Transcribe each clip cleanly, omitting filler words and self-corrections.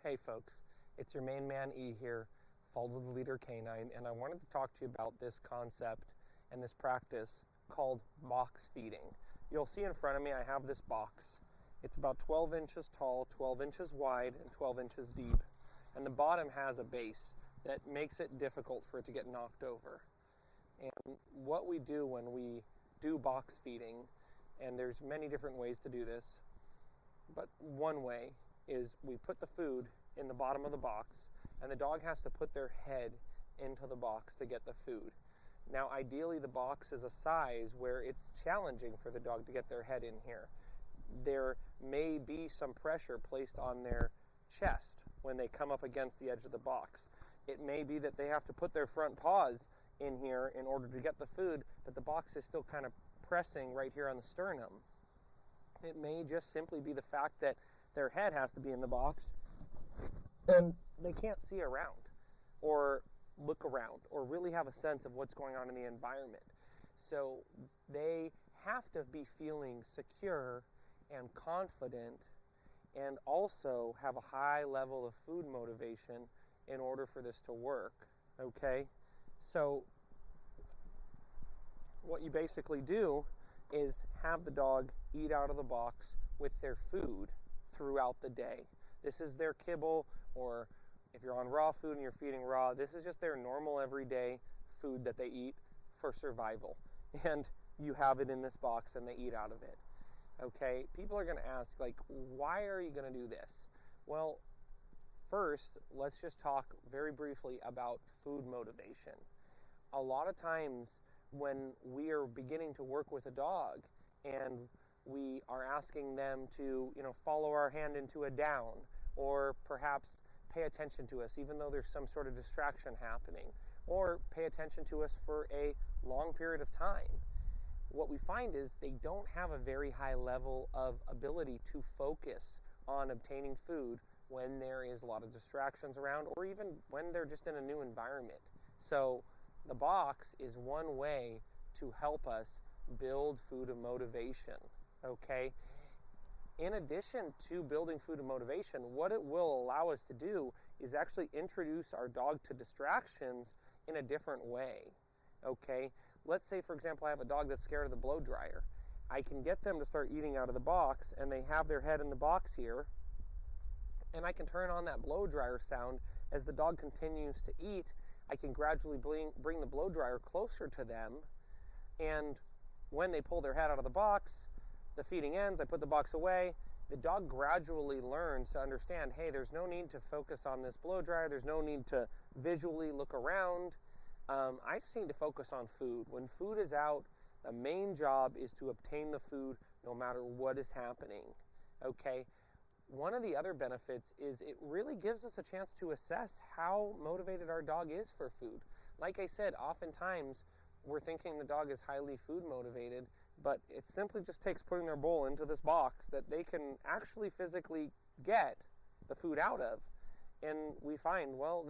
Hey folks, it's your main man E here, Follow the Leader Canine, and I wanted to talk to you about this concept and this practice called box feeding. You'll see in front of me I have this box. It's about 12 inches tall, 12 inches wide, and 12 inches deep. And the bottom has a base that makes it difficult for it to get knocked over. And what we do when we do box feeding, and there's many different ways to do this, but one way is we put the food in the bottom of the box, and the dog has to put their head into the box to get the food. Now, ideally, the box is a size where it's challenging for the dog to get their head in here. There may be some pressure placed on their chest when they come up against the edge of the box. It may be that they have to put their front paws in here in order to get the food, but the box is still kind of pressing right here on the sternum. It may just simply be the fact that their head has to be in the box and they can't see around or look around or really have a sense of what's going on in the environment. So they have to be feeling secure and confident and also have a high level of food motivation in order for this to work. Okay? So what you basically do is have the dog eat out of the box with their food throughout the day. This is their kibble, or if you're on raw food and you're feeding raw, this is just their normal everyday food that they eat for survival. And you have it in this box and they eat out of it. Okay, people are going to ask, like, why are you going to do this? Well, first, let's just talk very briefly about food motivation. A lot of times when we are beginning to work with a dog and we are asking them to, follow our hand into a down, or perhaps pay attention to us even though there's some sort of distraction happening, or pay attention to us for a long period of time. What we find is they don't have a very high level of ability to focus on obtaining food when there is a lot of distractions around, or even when they're just in a new environment. So the box is one way to help us build food and motivation. Okay? In addition to building food and motivation, what it will allow us to do is actually introduce our dog to distractions in a different way. Okay? Let's say, for example, I have a dog that's scared of the blow dryer. I can get them to start eating out of the box, and they have their head in the box here, and I can turn on that blow dryer sound. As the dog continues to eat, I can gradually bring the blow dryer closer to them, and when they pull their head out of the box, the feeding ends, I put the box away. The dog gradually learns to understand, hey, there's no need to focus on this blow dryer. There's no need to visually look around. I just need to focus on food. When food is out, the main job is to obtain the food no matter what is happening. Okay? One of the other benefits is it really gives us a chance to assess how motivated our dog is for food. Like I said, oftentimes we're thinking the dog is highly food motivated, but it simply just takes putting their bowl into this box that they can actually physically get the food out of. And we find, well,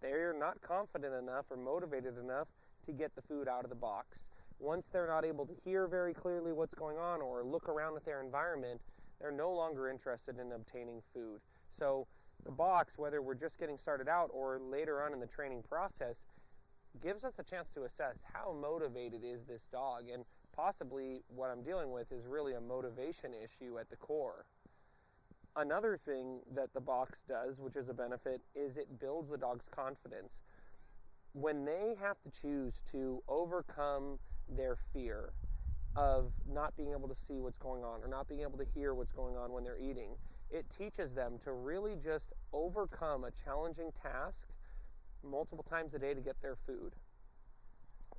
they're not confident enough or motivated enough to get the food out of the box. Once they're not able to hear very clearly what's going on or look around at their environment, they're no longer interested in obtaining food. So the box, whether we're just getting started out or later on in the training process, gives us a chance to assess how motivated is this dog, and possibly what I'm dealing with is really a motivation issue at the core. Another thing that the box does, which is a benefit, is it builds the dog's confidence. When they have to choose to overcome their fear of not being able to see what's going on or not being able to hear what's going on when they're eating, it teaches them to really just overcome a challenging task multiple times a day to get their food.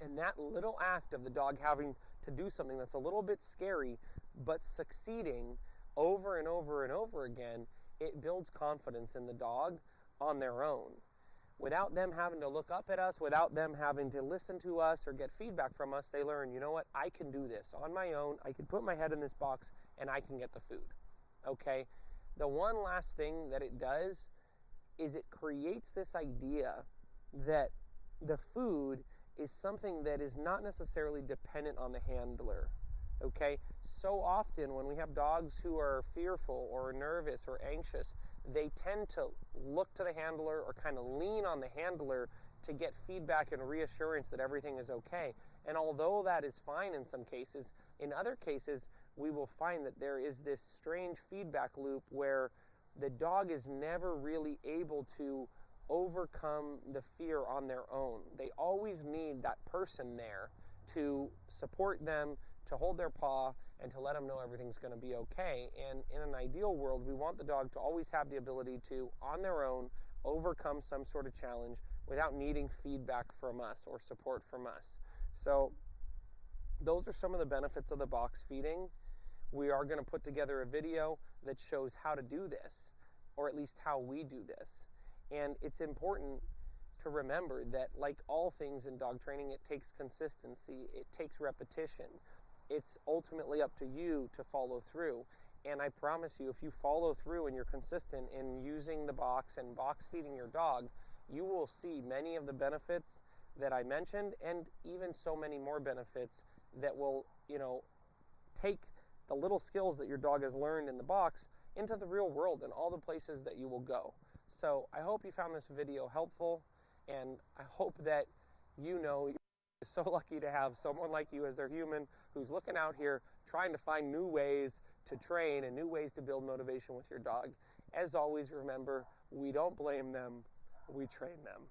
And that little act of the dog having to do something that's a little bit scary, but succeeding over and over and over again, it builds confidence in the dog on their own. Without them having to look up at us, without them having to listen to us or get feedback from us, they learn, you know what, I can do this on my own. I can put my head in this box and I can get the food. Okay? The one last thing that it does is it creates this idea that the food is something that is not necessarily dependent on the handler. Okay? So often when we have dogs who are fearful or nervous or anxious, they tend to look to the handler or kind of lean on the handler to get feedback and reassurance that everything is okay. And although that is fine in some cases, in other cases, we will find that there is this strange feedback loop where the dog is never really able to overcome the fear on their own. They always need that person there to support them, to hold their paw, and to let them know everything's going to be okay. And in an ideal world, we want the dog to always have the ability to, on their own, overcome some sort of challenge without needing feedback from us or support from us. So those are some of the benefits of the box feeding. We are going to put together a video that shows how to do this, or at least how we do this. And it's important to remember that, like all things in dog training, it takes consistency, it takes repetition. It's ultimately up to you to follow through. And I promise you, if you follow through and you're consistent in using the box and box feeding your dog, you will see many of the benefits that I mentioned, and even so many more benefits that will, take the little skills that your dog has learned in the box into the real world and all the places that you will go. So I hope you found this video helpful, and I hope that you're so lucky to have someone like you as their human who's looking out here trying to find new ways to train and new ways to build motivation with your dog. As always, remember, we don't blame them, we train them.